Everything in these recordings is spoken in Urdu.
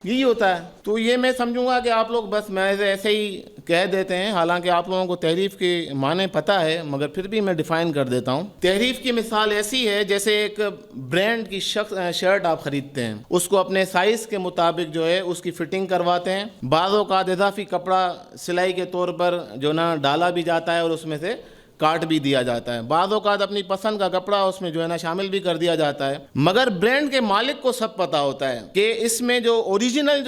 یہی ہوتا ہے۔ تو یہ میں سمجھوں گا کہ آپ لوگ بس میں ایسے ہی کہہ دیتے ہیں، حالانکہ آپ لوگوں کو تحریف کے معنی پتہ ہے، مگر پھر بھی میں ڈیفائن کر دیتا ہوں۔ تحریف کی مثال ایسی ہے جیسے ایک برانڈ کی شرٹ آپ خریدتے ہیں، اس کو اپنے سائز کے مطابق جو ہے اس کی فٹنگ کرواتے ہیں، بعض اوقات اضافی کپڑا سلائی کے طور پر جو نا ڈالا بھی جاتا ہے اور اس میں سے کاٹ بھی دیا جاتا ہے، بعض اوقات اپنی پسند کا کپڑا اس میں جو ہے نا شامل بھی کر دیا جاتا ہے، مگر برانڈ کے مالک کو سب پتہ ہوتا ہے کہ اس میں جو اوریجنل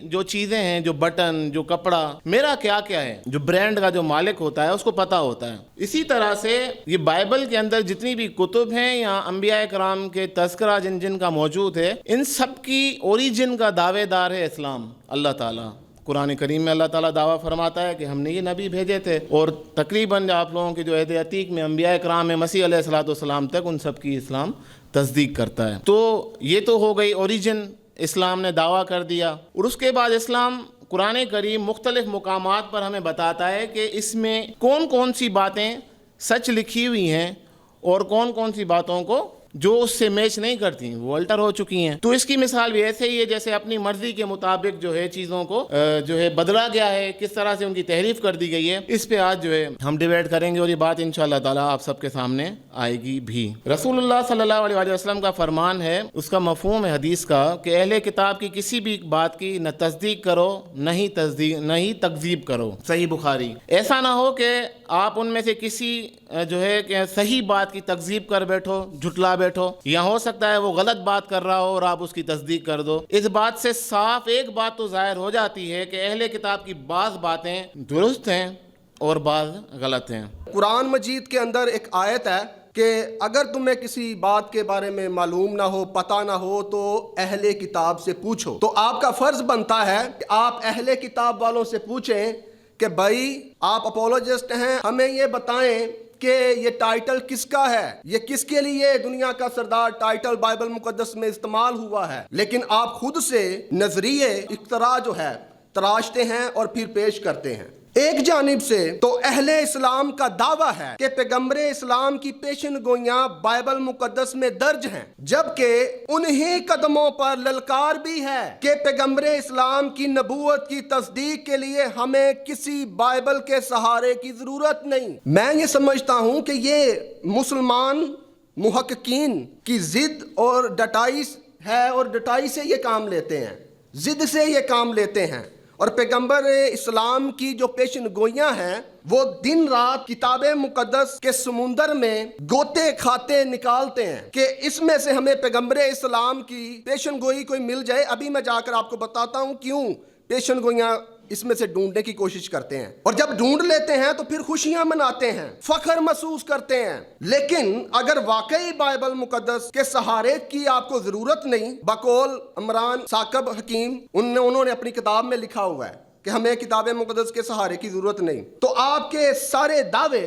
جو چیزیں ہیں، جو بٹن، جو کپڑا میرا کیا کیا ہے، جو برانڈ کا جو مالک ہوتا ہے اس کو پتہ ہوتا ہے۔ اسی طرح سے یہ بائبل کے اندر جتنی بھی کتب ہیں یا انبیاء کرام کے تذکرہ جن کا موجود ہے، ان سب کی اوریجن کا دعوے دار ہے اسلام، اللہ تعالیٰ۔ قرآن کریم میں اللہ تعالیٰ دعویٰ فرماتا ہے کہ ہم نے یہ نبی بھیجے تھے، اور تقریباً آپ لوگوں کے جو عہد عتیق میں انبیاء کرام میں مسیح علیہ الصلوۃ والسلام تک ان سب کی اسلام تصدیق کرتا ہے۔ تو یہ تو ہو گئی اوریجن، اسلام نے دعویٰ کر دیا، اور اس کے بعد اسلام قرآن کریم مختلف مقامات پر ہمیں بتاتا ہے کہ اس میں کون کون سی باتیں سچ لکھی ہوئی ہیں اور کون کون سی باتوں کو جو اس سے میچ نہیں کرتی وہ الٹر ہو چکی ہیں۔ تو اس کی مثال بھی ایسے ہی ہے جیسے اپنی مرضی کے مطابق جو ہے چیزوں کو جو ہے بدلا گیا ہے، کس طرح سے ان کی تحریف کر دی گئی ہے، اس پہ آج جو ہے ہم ڈیبیٹ کریں گے، اور یہ بات انشاءاللہ تعالیٰ آپ سب کے سامنے آئے گی بھی۔ رسول اللہ صلی اللہ علیہ وسلم کا فرمان ہے، اس کا مفہوم ہے حدیث کا، کہ اہل کتاب کی کسی بھی بات کی نہ تصدیق کرو نہ ہی تکذیب کرو، صحیح بخاری۔ ایسا نہ ہو کہ آپ ان میں سے کسی جو ہے کہ صحیح بات کی تکذیب کر بیٹھو، جھٹلا بیٹھو، یا ہو سکتا ہے وہ غلط بات کر رہا ہو اور آپ اس کی تصدیق کر دو۔ اس بات سے صاف ایک بات تو ظاہر ہو جاتی ہے کہ اہل کتاب کی بعض باتیں درست ہیں اور بعض غلط ہیں۔ قرآن مجید کے اندر ایک آیت ہے کہ اگر تمہیں کسی بات کے بارے میں معلوم نہ ہو، پتہ نہ ہو، تو اہل کتاب سے پوچھو۔ تو آپ کا فرض بنتا ہے کہ آپ اہل کتاب والوں سے پوچھیں کہ بھائی آپ اپولوجسٹ ہیں، ہمیں یہ بتائیں کہ یہ ٹائٹل کس کا ہے، یہ کس کے لیے دنیا کا سردار ٹائٹل بائبل مقدس میں استعمال ہوا ہے۔ لیکن آپ خود سے نظریے اختراع جو ہے تراشتے ہیں اور پھر پیش کرتے ہیں۔ ایک جانب سے تو اہل اسلام کا دعویٰ ہے کہ پیغمبر اسلام کی پیشن گوئیاں بائبل مقدس میں درج ہیں، جبکہ انہی قدموں پر للکار بھی ہے کہ پیغمبر اسلام کی نبوت کی تصدیق کے لیے ہمیں کسی بائبل کے سہارے کی ضرورت نہیں۔ میں یہ سمجھتا ہوں کہ یہ مسلمان محققین کی ضد اور ڈٹائی ہے، اور ڈٹائی سے یہ کام لیتے ہیں، ضد سے یہ کام لیتے ہیں، اور پیغمبر اسلام کی جو پیشن گوئیاں ہیں وہ دن رات کتاب مقدس کے سمندر میں گوتے کھاتے نکالتے ہیں کہ اس میں سے ہمیں پیغمبر اسلام کی پیشن گوئی کوئی مل جائے۔ ابھی میں جا کر آپ کو بتاتا ہوں کیوں پیشن گوئیاں اس میں سے ڈھونڈنے کی کوشش کرتے ہیں، اور جب ڈھونڈ لیتے ہیں تو پھر خوشیاں مناتے ہیں، فخر محسوس کرتے ہیں۔ لیکن اگر واقعی بائبل مقدس کے سہارے کی آپ کو ضرورت نہیں، بقول عمران ثاقب حکیم انہوں نے اپنی کتاب میں لکھا ہوا ہے کہ ہمیں کتاب مقدس کے سہارے کی ضرورت نہیں، تو آپ کے سارے دعوے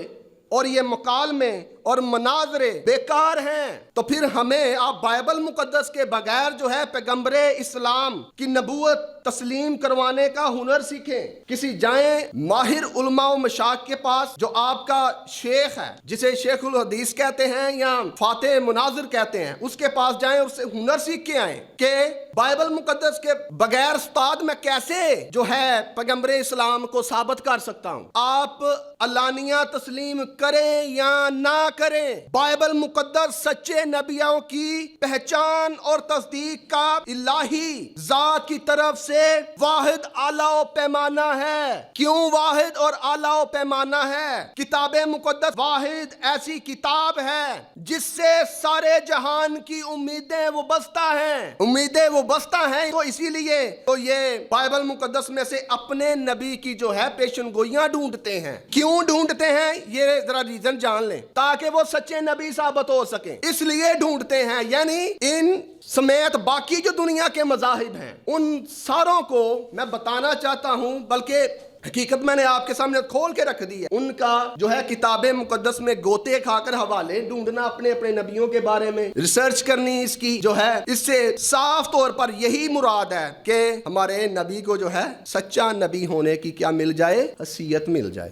اور یہ مکالمے اور مناظرے بیکار ہیں۔ تو پھر ہمیں آپ بائبل مقدس کے بغیر جو ہے پیغمبر اسلام کی نبوت تسلیم کروانے کا ہنر سیکھیں۔ کسی جائیں ماہر علماء و مشائخ کے پاس جو آپ کا شیخ ہے، جسے شیخ الحدیث کہتے ہیں یا فاتح مناظر کہتے ہیں، اس کے پاس جائیں اور اس سے ہنر سیکھ کے آئیں کہ بائبل مقدس کے بغیر استاد میں کیسے جو ہے پیغمبر اسلام کو ثابت کر سکتا ہوں۔ آپ علانیہ تسلیم کریں یا نہ کریں، بائبل مقدس سچے نبیوں کی پہچان اور تصدیق کا الہی ذات کی طرف سے واحد اعلیٰ و پیمانہ ہے۔ کیوں واحد اور اعلیٰ و پیمانہ ہے؟ کتاب مقدس واحد ایسی کتاب ہے جس سے سارے جہان کی امیدیں وابستہ ہیں، تو اسی لیے تو یہ بائبل مقدس میں سے اپنے نبی کی جو ہے پیشن گوئیاں ڈھونڈتے ہیں۔ کیوں ڈھونڈتے ہیں یہ ذرا ریزن جان لیں، تاکہ وہ سچے نبی ثابت ہو سکیں، اس لیے ڈھونڈتے ہیں۔ یعنی ان سمیت باقی جو دنیا کے مذاہب ہیں ان ساروں کو میں بتانا چاہتا ہوں، بلکہ حقیقت میں نے آپ کے سامنے کھول کے رکھ دی ہے، ان کا جو ہے کتاب مقدس میں گوتے کھا کر حوالے ڈھونڈنا اپنے نبیوں کے بارے میں، ریسرچ کرنی اس کی جو ہے، اس سے صاف طور پر یہی مراد ہے کہ ہمارے نبی کو جو ہے سچا نبی ہونے کی کیا مل جائے، حیثیت مل جائے۔